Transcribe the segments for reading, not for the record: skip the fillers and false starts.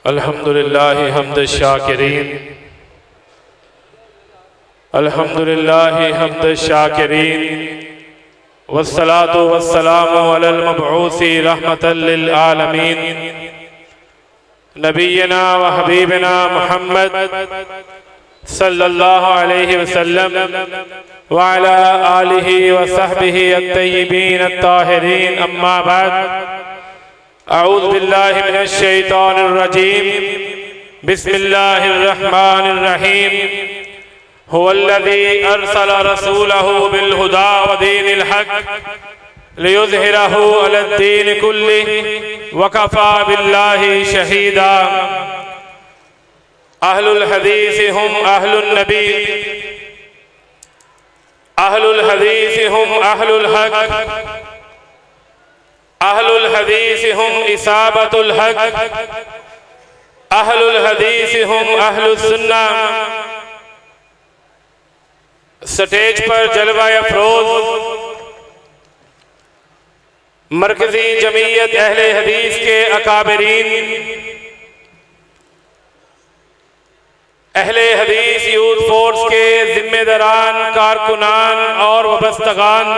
अल्हम्दुलिल्लाहि हम्द शाकिरीन, अल्हम्दुलिल्लाहि हम्द शाकिरीन, वस्सलातु वस्सलामु अलल मबऊसी रहमतल लिल आलमीन, नबीना व हबीबना मुहम्मद सल्लल्लाहु अलैहि वसल्लम व अला आलिहि व सहबिहि अत्तय्यिबीन अत्ताहिरीन, अम्मा बाद, अऊज़ु बिल्लाहि मिनश शैतानिर रजीम, बिस्मिल्लाहिर रहमानिर रहीम, हुवल्लज़ी अरसल रसूलहु बिल हुदा व दीनिल हक़ लियुज़हिरहु अलद्दीन कुल्लिहि व कफ़ा बिल्लाहि शहीदा। अहलुल हदीस हुम अहलुन नबी, अहलुल हदीस हुम अहलुल हक़, अहलुल हदीस हुम इसाबतुल हक़, अहलुल हदीस हुम अहलुस सुन्नह। स्टेज पर जलवा अफरोज मरकजी जमीयत अहले हदीस के अकाबरीन, अहले हदीस यूथ फोर्स के जिम्मेदारान, कारकुनान और वबस्तगान,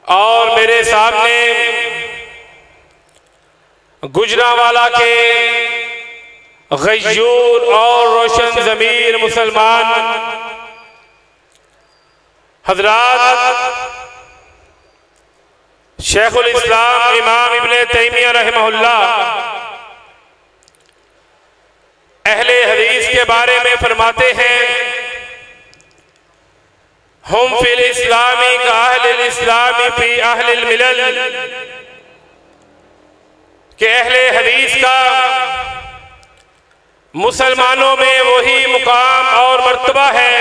और मेरे सामने गुजरांवाला के गय्यूर और रोशन ज़मीर मुसलमान हजरात, शेखुल इस्लाम इमाम इब्ने तैमिया रहमहुल्लाह अहले हदीस के बारे में फरमाते हैं, हुम फिल इस्लामी का अहलिल इस्लामी फी अहलिल मिलल, के अहले हदीस का मुसलमानों में वही मुकाम और मर्तबा है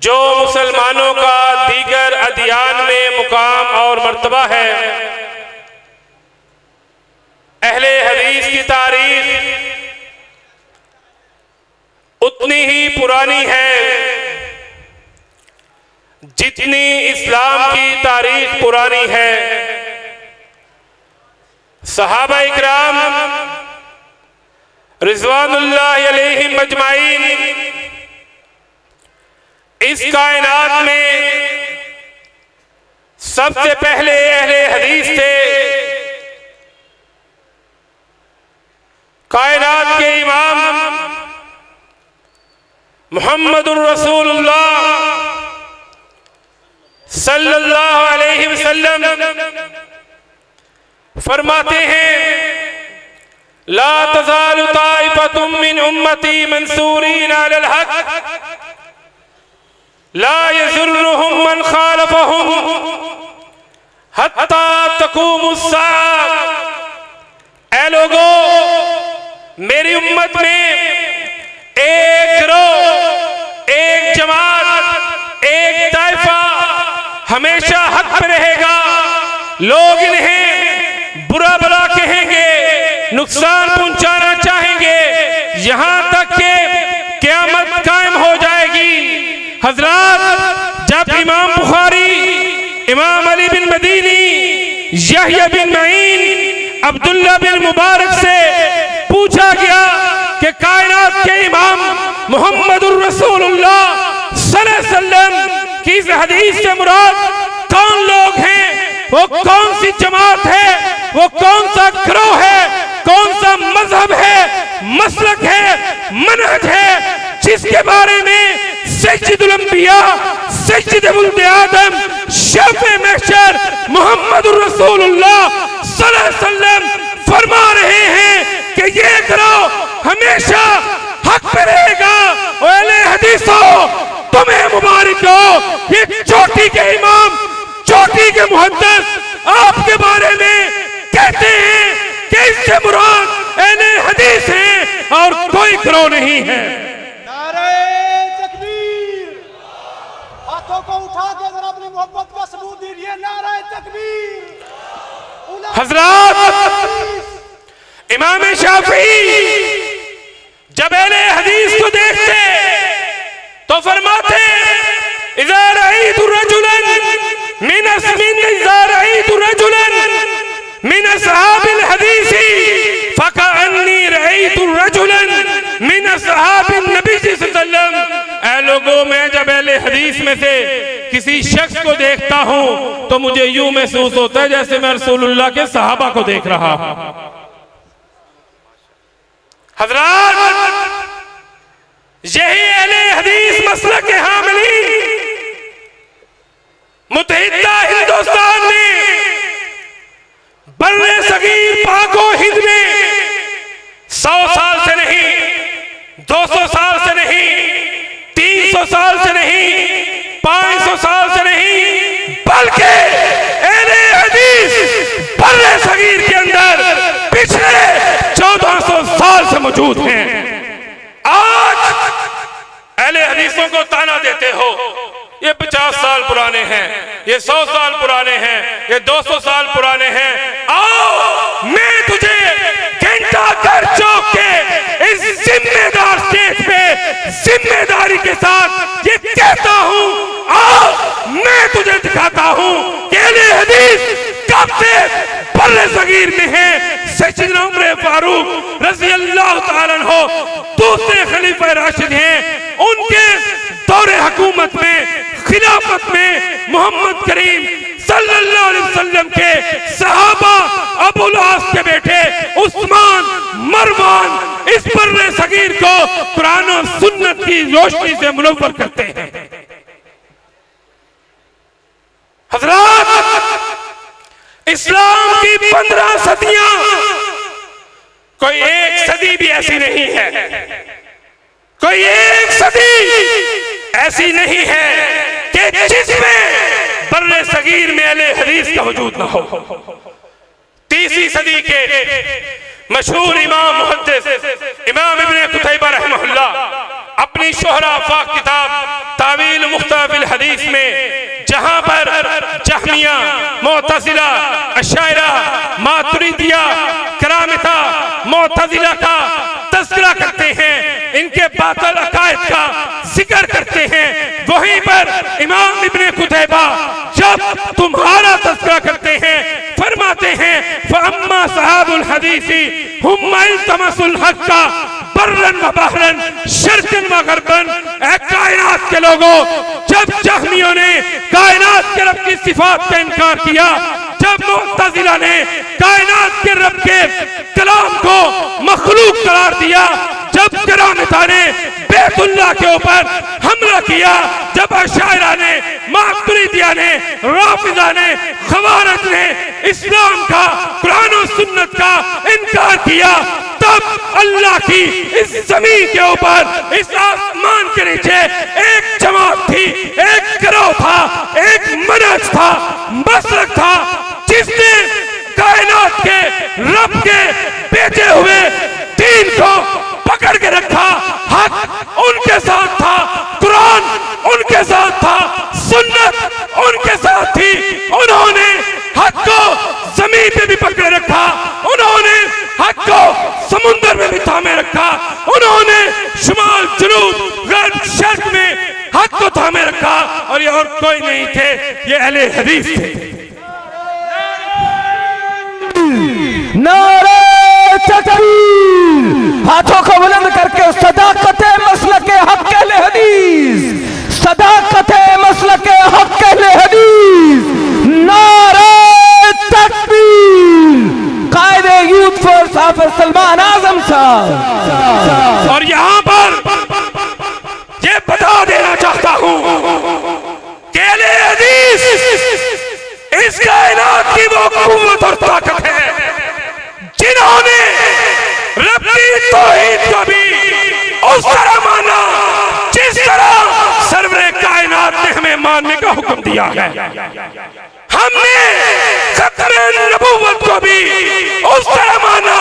जो मुसलमानों का दीगर अदियान में मुकाम और मर्तबा है। अहले हदीस की तारीख उतनी ही पुरानी है जितनी इस्लाम की तारीख पुरानी है। सहाबा इकराम रिज़वानुल्लाहि अलैहिम अजमाइन इस कायनात में सबसे पहले अहले हदीस थे। कायनात के इमाम मुहम्मदुर रसूलुल्लाह सल्लल्लाहु अलैहि वसल्लम फरमाते हैं, ला तज़ालु ताइफ़तुम मिन उम्मती मंसूरीन अलल हक़ ला यज़ुर्रुहुम मन ख़ालफ़हुम हत्ता तक़ूमुस्साअ। ऐ लोगो, मेरी उम्मत में एक गिरोह, एक जमात, एक ताइफा हमेशा हक पे रहेगा। लोग इन्हें बुरा भला कहेंगे, नुकसान पहुंचाना चाहेंगे, यहां तक के क़यामत कायम हो जाएगी। हजरात, जब इमाम बुखारी, इमाम अली बिन मदीनी, यहया बिन मईन, अब्दुल्ला बिन मुबारक से पूछा गया कि कायनात के इमाम मुहम्मदुर रसूलुल्लाह सल्लल्लाहु अलैहि वसल्लम की इस हदीस से मुराद कौन लोग हैं, वो कौन सी जमात है, वो कौन सा गिरोह है, कौन सा मजहब है, मसलक है, मनहज है, जिसके बारे में सय्यदुल अंबिया, सय्यद वुल्द आदम, शफ़े महशर मुहम्मदुर रसूलुल्लाह सल्लल्लाहु अलैहि वसल्लम फरमा रहे हैं कि ये गिरोह हमेशा हक पे रहेगा। अहले हदीसों, तुम्हें मुबारक हो, ये चोटी के इमाम, चोटी के मुहद्दिस आपके बारे में कहते हैं कि इससे मुराद अहले हदीस हैं और कोई गिरोह नहीं है। हाथों को उठा के जरा अपनी मोहब्बत का सबूत दीजिए। नारे तकबीर। हजरात, इमाम शाफी जब अहले हदीस को देखते तो फरमाते, इज़ा रअयतु रजुलन मिन असहाबिन नबी सल्लल्लाहु अलैहि वसल्लम। ऐ लोगों, मैं जब अहले हदीस में से किसी शख्स को देखता हूं तो मुझे यूं महसूस होता है जैसे मैं रसूलुल्लाह के सहाबा को देख रहा हूं। हजरात, यही अहले हदीस मसलक के हामिलीन मुत्तहिदा हिंदुस्तान में बर्रे सगीर पाको हिंद में 100 साल से नहीं, 200 साल से नहीं, 300 साल से नहीं, 500 साल से नहीं, बल्कि अहले हदीस बर्रे सगीर के अंदर पिछले 1400 साल से मौजूद हैं। आज अहले हदीसों को ताना देते हो, ये 50 साल पुराने हैं, ये 100 साल पुराने हैं, ये 200 साल पुराने हैं। आओ, मैं तुझे घंटा घर चौक के इस जिम्मेदार स्टेज पे जिम्मेदारी के साथ ये कहता हूं, आओ मैं तुझे दिखाता हूं कि अहले हदीस कब से बर्रे सगीर में है। सैयदना उमर फारूक रज़ी अल्लाह ताला अन्हु दूसरे खलीफा राशिद हैं, उनके दौरे हुकूमत में, खिलाफत में मोहम्मद करीम सल्लल्लाहु अलैहि वसल्लम के सहाबा अबुल आस के बेटे उस्मान, मरवान इस बर्रे सगीर को कुरान और सुन्नत की रोशनी से मुनव्वर करते हैं। हजरात, इस्लाम की 15 सदियां, कोई एक सदी भी ऐसी नहीं है, कोई एक सदी ऐसी नहीं है कि जिसमें बर्रे सगीर में अहले हदीस का वजूद ना हो। 30वीं सदी के मशहूर इमाम मुहद्दिस इमाम इब्ने कुतैबा रहमहुल्लाह अपनी शोहरा फाक किताब तावील मुख्तलिफ हदीस में, जहां पर जहमिया, मुअतज़िला, अशायरा, मातुरिदिया, करामिता, मुअतज़िला का तज़किरा करते हैं, इनके बातिल अकायद का जिक्र करते हैं, वहीं पर इमाम इब्ने कुतैबा जब तुम्हारा तज़किरा करते हैं फरमाते हैं, फअम्मा सहाबुल हदीसी हुम इल्तमसुल हक़ का बर्रन व बहरन शर्क़न व ग़रबन। ऐ कायनात के लोगों, जब जहमियों ने कायनात के रब की सिफात का इनकार किया, जब मुअतज़िला ने कायनात के रब के कलाम को मखलूक करार दिया, जब करामिता ने बैतुल्लाह के ऊपर हमला किया, जब अशायरा ने, मातुरिदिया ने, राफिज़ा ने, खवारिज ने इस्लाम का, कुरान और सुन्नत का इनकार किया, तब अल्लाह की इस जमीन के ऊपर, इस आसमान के नीचे एक जमात थी, एक गिरोह था, एक मनहज था, मसलक था, जिसने कायनात के रब के भेजे हुए दीन को पकड़ के रखा। हक उनके साथ था, कुरान उनके साथ था, सुन्नत उनके साथ थी। उन्होंने हक को जमीन पे भी पकड़े रखा, उन्होंने हक को समुंदर में भी थामे रखा, उन्होंने शुमाल, जनूब, गर्ब, शर्क में हक को थामे रखा, और ये और कोई नहीं थे, ये अहले हदीस थे। नारे तकबीर, हाथों को बुलंद करके सदाकते मसलके हक अहले हदीस, सदाकते मसलके हक अहले हदीस, नारे तकबीर, कायदे यूथ फोर्स हाफिज सलमान आजम साहब। और यहाँ पर ये बता देना चाहता हूँ कि अहले हदीस इस कायनात की वो कुव्वत और ताकत है जिन्होंने रब की तौहीद को भी उस तरह माना जिस तरह सरवरे कायनात ने हमें मानने का हुक्म दिया है। हमने खत्मे नबूवत को भी उस तरह माना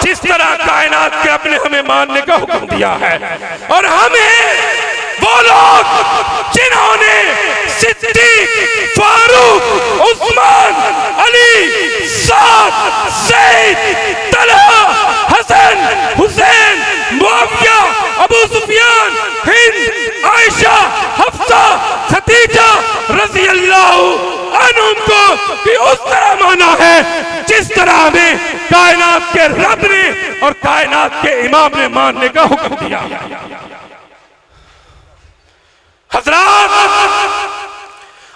जिस तरह कायनात के अपने हमें मानने का हुक्म दिया है। और हमें वो लोग जिन्होंने सिद्दीक, फारूक, उस्मान, अली, साद, सईद, तलहा, हसन, हुसैन, मुआविया, अबू सुफियान, हिंद, आयशा, हफ्सा, खदीजा रज़ी अल्लाह अन्हुम को भी उस तरह माना है जिस तरह हमें कायनात के रब ने और कायनात के इमाम ने मानने का हुक्म दिया। हजरात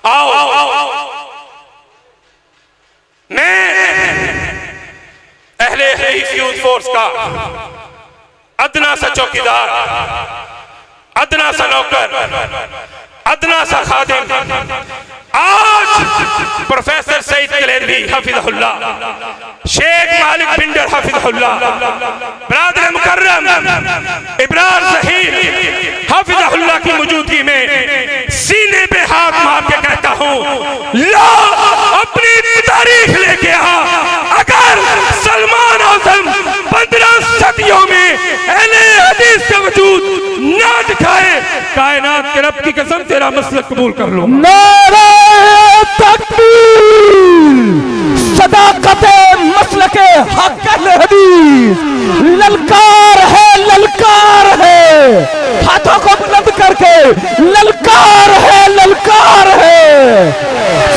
आओ, मैं अहले हदीस यूथ फोर्स का अदना सा चौकीदार, अदना सा नौकर, अदना सा खादिम, आज प्रोफेसर सईद कलेरवी हफिज़हुल्लाह, शेख मालिक बिंडर हफिज़हुल्लाह, ब्रादर मुकर्रम इब्रार ज़हीर हफिज़हुल्लाह की मौजूदगी में सीने पे हाथ मार के कहता हूं, ला अपनी तारीख लेके आ। अगर सलमान आज़म 15 सदियों में अहले हदीस का वजूद ना दिखाए, कायनात के रब की कसम तेरा मसलक कबूल कर लो। नारे तकबीर, सदाकते मसलके हक अहले हदीस, ललकार है, ललकार है, हाथों को बुलंद करके ललकार है, ललकार है,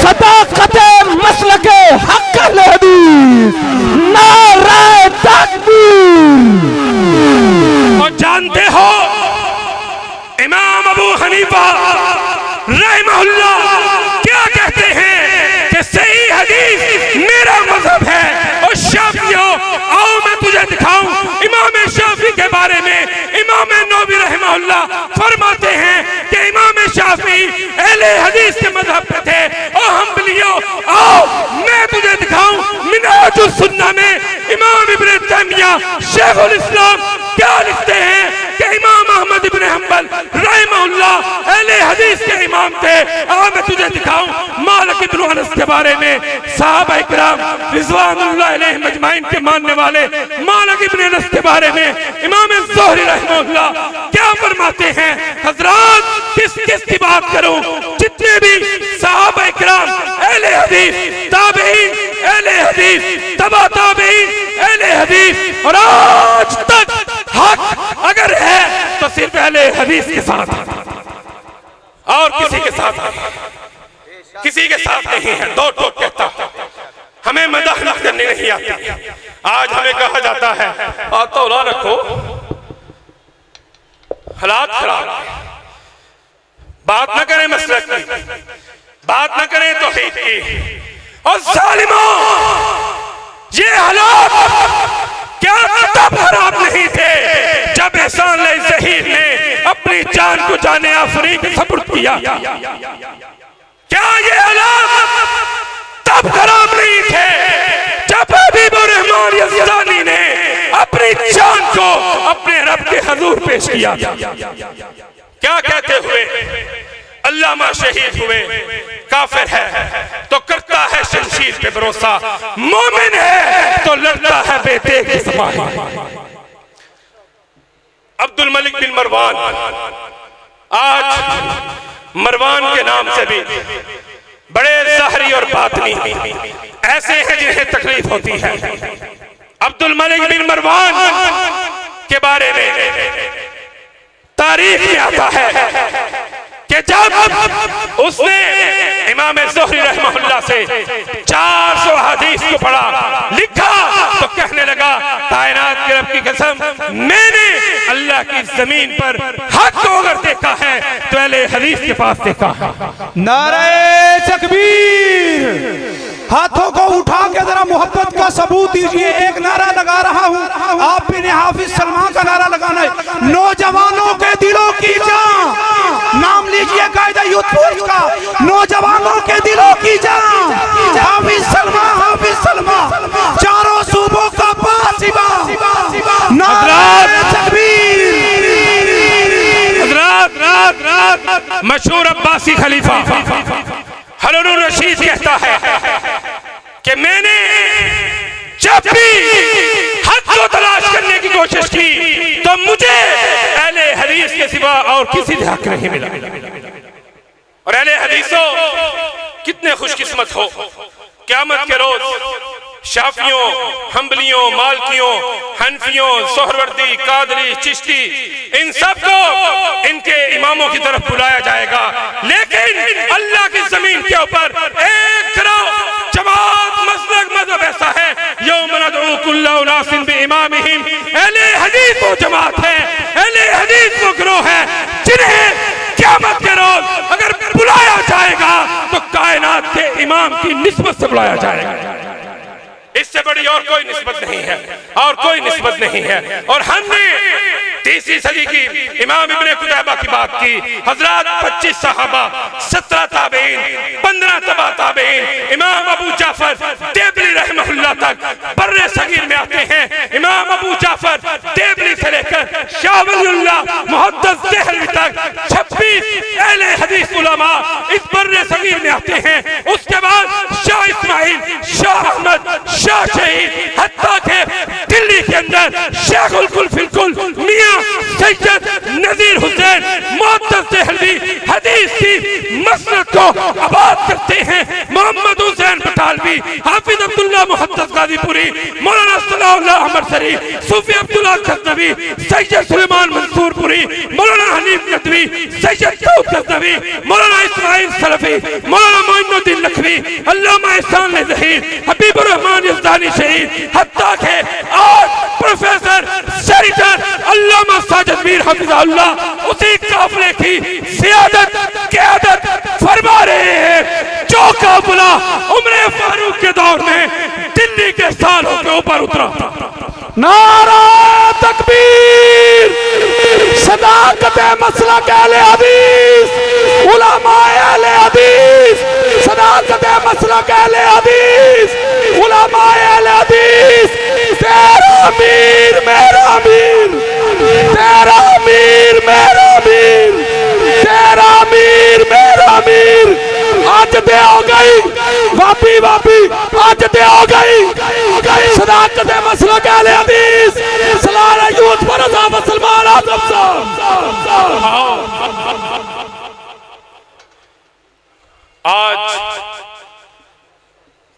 सदाकते मसलके हक अहले हदीस, नारे तकबीर। और जानते हो इमाम अबू हनीफा रहमहुल्लाह क्या कहते हैं कि सही हदीस मेरा मजहब है। और शाफियों, आओ मैं तुझे दिखाऊं इमाम शाफी के बारे में। इमाम नबवी रहमहुल्लाह फरमाते हैं कि इमाम शाफी अहले हदीस के मजहब पे थे। और हम्बलियों, आओ मैं तुझे दिखाऊं मिनहाजुस सुन्नह में इमाम इब्न तैमिया शेखुल इस्लाम क्या लिखते हैं कि इमाम अहमद इब्न हंबल रहमहुल्लाह अहले हदीस के इमाम थे। अब मैं तुझे दिखाऊं मालिक इब्न अनस के बारे में। सहाबा इकराम रिज़वानुल्लाह अलैहिम अजमाइन के मानने वाले मालिक इब्न अनस के बारे में इमाम ज़ुहरी रहमहुल्लाह क्या फरमाते हैं। हजरात, किस किस की बात करूं, जितने भी सहाबा इकराम अहले हदीस, ताबईन अहले हदीस, तबा ताबईन अहले हदीस, और आज तक हक अगर है तो सिर्फ अहले हदीस के साथ और किसी के साथ नहीं है। दो टोक कहता हमें मदह करनी नहीं आती। आज हमें कहा जाता है तौला रखो, हालात खराब, बात न करें मसलक की, बात न करें तौहीद की। और जालिमों, ये हालात क्या तब खराब नहीं थे जब एहसान ज़हीर ने अपनी जान को जाने आफरीन के सपुर्द किया? क्या ये हालात तब खराब नहीं थे जब हबीबुर रहमान यज़दानी ने अपनी जान को अपने रब के हुजूर पेश किया? क्या कहते हुए अल्लामा शहीद हुए, काफिर है तो करता है शमशीर पे भरोसा, मोमिन है तो लड़ता है बेटे के समान। अब्दुल मलिक बिन मरवान, आज मरवान के नाम से भी बड़े ज़ाहरी और बातनी ऐसे हैं जिन्हें तकलीफ होती है। अब्दुल मलिक बिन मरवान के बारे में तारीख में आता है कि जब उसने इमाम ज़ुहरी रहमहुल्लाह से 400 हदीस को पढ़ा, लिखा, तो कहने लगा कायनात के रब की कसम, मैंने अल्लाह की जमीन पर हक को अगर देखा है तो अहले हदीस के पास देखा है। नारे तकबीर, हाथों को उठा के जरा मोहब्बत का सबूत दीजिए। एक नारा लगा रहा हूँ, आप भी ने हाफिज सलमान का नारा लगाना है। नौजवानों के दिलों की जान, नाम लीजिए कायदा यूथ फोर्स का, नौजवानों के दिलों की जान, हाफिज सलमान, हाफिज सलमान, चारों सूबों का बासिबा। नारे तकबीर। मशहूर अब्बासी खलीफा हारून रशीद कहता है कि मैंने जब भी हक को तलाश करने की कोशिश की तो मुझे अहले हदीस के सिवा और किसी से हक नहीं मिला। और अहले हदीसों, कितने खुशकिस्मत हो, क़यामत के रोज शाफियों, हम्बलियों, मालकियों, हनफियों, सोहरवर्दी, कादरी, चिश्ती, इन सबको इनके इमामों की तरफ बुलाया जाएगा। लेकिन अल्लाह की जमीन के ऊपर एक जमात, मसलक, मज़हब ऐसा है, यौम नदउ कुल्ला उनासिन बिइमामिहिम, बुलाया जाएगा। इससे बड़ी और कोई निस्बत नहीं है, और कोई निस्बत नहीं है। और हमने 30वीं सदी की इमाम इब्ने कुतैबा की बात की। हजरत 25 सहाबा, 17 ताबईन, 15 तबा ताबईन, इमाम अबू जाफर देबली रहमहुल्लाह तक बर्रे सगीर में आते हैं। इमाम अबू जाफर देबली से लेकर शाह वलीउल्लाह मुहद्दिस देहलवी तक 26 अहले हदीस उलमा इस बर्रे सगीर में आते हैं। उसके बाद शाह इस्माइल, शाह अहमद, शाह शहीद, हत्ता के दिल्ली के अंदर शेखुल कुल मियां सैयद नजीर हुसैन मुहद्दिस देहलवी हदीस की मसनद को आबाद करते हैं। मोहम्मद हुसैन बटालवी, हाफिज अब्दुल्लाह मुहद्दिस गाजीपुरी, मौलाना सलाउल्लाह अमरसरी, सूफी अब्दुल्लाह गजनवी, सैयद सुलेमान मंसूरपुरी, मौलाना हनीफ नदवी, सैयद दाऊद गजनवी, मौलाना इस्माइल सलफी, मौलाना मोइनुद्दीन लखवी, अल्लामा इहसान ज़हीर, हबीबुर रहमान यज़दानी शहीद, हत्ता के आज प्रोफेसर सेनेटर अल्लामा साजिद मीर हफिज़हुल्लाह उसी काफिले की सियादत क़यादत फरमा रहे हैं जो काफिला उमर फारूक के दौर में दिल्ली के सालों के ऊपर उतरा। नारा तकबीर, सदाकत मसलक अहले हदीस, उलमाए अहले हदीस, सदाकत मसलक अहले हदीस, उलमाए अहले हदीस। तेरा अमीर मेरा अमीर, तेरा अमीर मेरा अमीर, तेरा अमीर मेरा अमीर। आज दे हो गई वापी वापी, आज दे हो गई सदाकत मसलक अहले हदीस, सलाह यूथ पर सलमान आजम साहब। आज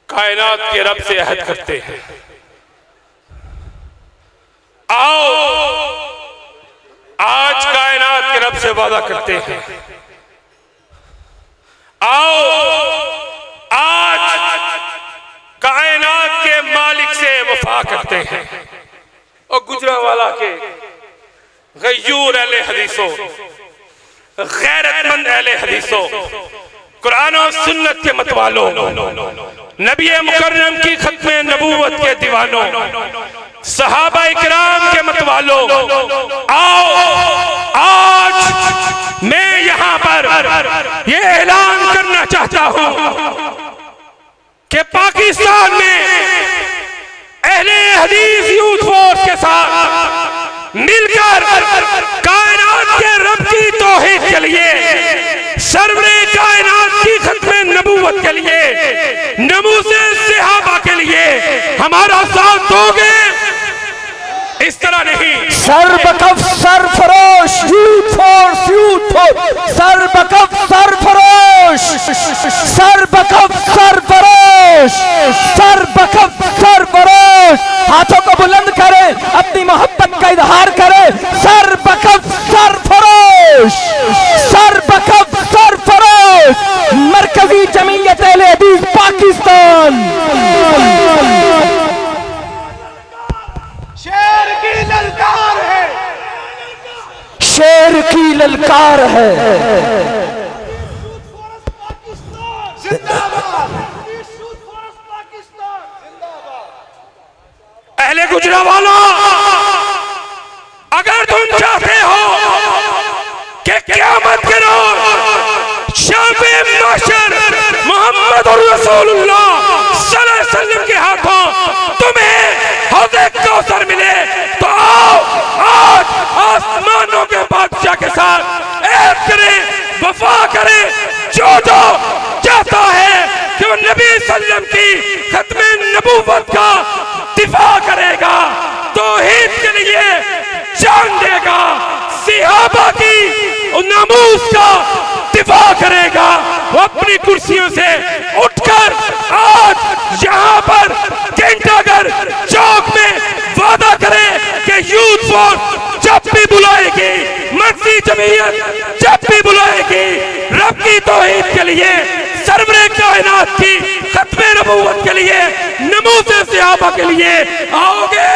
कायनात के रब से अहद करते हैं, आओ आज कायनात के रब से वादा करते हैं, आओ आज कायनात के मालिक से वफा करते हैं। और गुजरांवाला के गयूर अहले हदीसों, गैरतमंद अहले हदीसों, कुरान और सुन्नत के मतवालों, नबी मुकर्रम की खत्मे नबूवत के दीवानों, सहाबा इकराम के मतवालों, आओ आज मैं यहां पर यह ऐलान करना चाहता हूं कि पाकिस्तान में अहले हदीस यूथ फोर्स के साथ मिलकर कायनात के रब की तौहीद के लिए, सरवरे कायनात की खत्मे नबूवत के लिए, नमूज़े सहाबा के लिए हमारा साथ दोगे? इस तरह नहीं। सरबकफ सरफरोश यूथ फोर्स, सरबकफ सरफरोश, सरबकफ सरफरोश, सरबकफ सरफरोश। हाथों को बुलंद करें, अपनी मोहब्बत का इजहार करें। सरबकफ सरफरोश, सरबकफ सरफरोश, मरकजी जमीयत अहले हदीस पाकिस्तान। शेर की ललकार है, शेर की ललकार है। अहले गुजरांवाला, अगर तुम चाहते हो कि क़यामत के रोज शाबे महशर मोहम्मद रसूलुल्लाह सल्लल्लाहु अलैहि वसल्लम के हाथों तुम्हें हौज़े कौसर मिले, तो आओ आज आसमानों के बादशाह के साथ ऐद करें, वफा करें। जो चाहता है कि वो नबी सल्लम की खत्मे नबूवत का दिफा करेगा, तौहीद के लिए जान देगा, सहाबा की नामूस का दिफा करेगा, वो अपनी कुर्सियों से उठकर आज यहाँ पर घंटाघर चौक में वादा करे कि यूथ फोर्स जब भी बुलाएगी, मर्जी जमीयत जब भी बुलाएगी, रब की तौहीद के लिए, सरवरे कायनात की खत्मे नबूवत के लिए, नमूज़े सहाबा के लिए आओगे?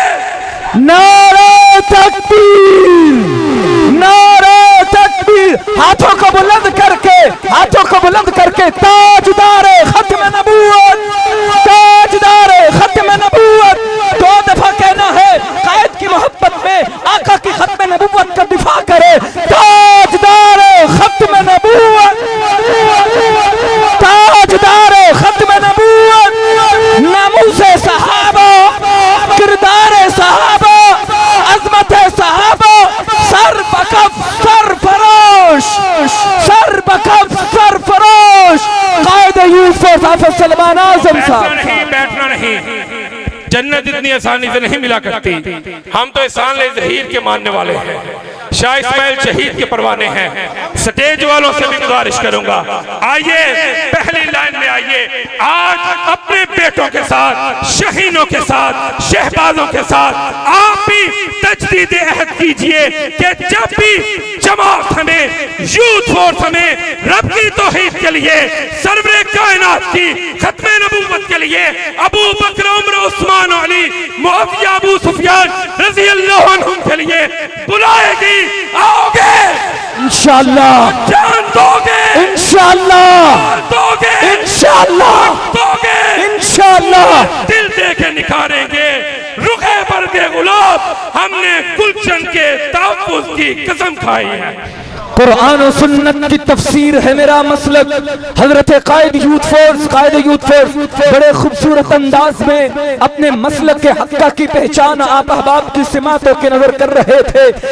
नारे तकबीर, नारे तकबीर। हाथों को बुलंद करके, हाथों को बुलंद करके ताजदार खत्म नबूवत साहब। नहीं, बैठना नहीं। जन्नत इतनी आसानी से नहीं मिला करती। हम तो एहसान ज़हीर के मानने वाले हैं, शाह इस्माइल शहीद के परवाने हैं। स्टेज वालों से भी गुजारिश करूंगा, आइए पहली लाइन में आइए। आज अपने बेटों के साथ, शहीनों के साथ, शहबाजों के साथ आप भी तजदीद अहद कीजिए कि जब भी जमात हमें, यूथ फोर्स हमें रब की तौहीद के लिए, सरवरे कायनात की खत्मे नबूवत के लिए अबू बकर, उमर, उस्मान, अली, मुआविया, अबू सुफियान रज़ी अल्लाह अन्हुम के लिए बुलाएगी, आओगे इंशाअल्लाह, जान दोगे इंशाअल्लाह, दोगे इंशाअल्लाह, दोगे, इंशाअल्लाह। दिल दे के निखारेंगे रुखे बरगे गुलाब। हमने गुलशन के तहफ़्फ़ुज़ की कसम खाई है। कुरान और सुन्नत की तफसीर है मेरा मसलक। हजरत कायद यूथ फोर्स बड़े खूबसूरत अंदाज में अपने मसलक के हक्का की पहचान आप अहबाब की सिमातों के नजर कर रहे थे।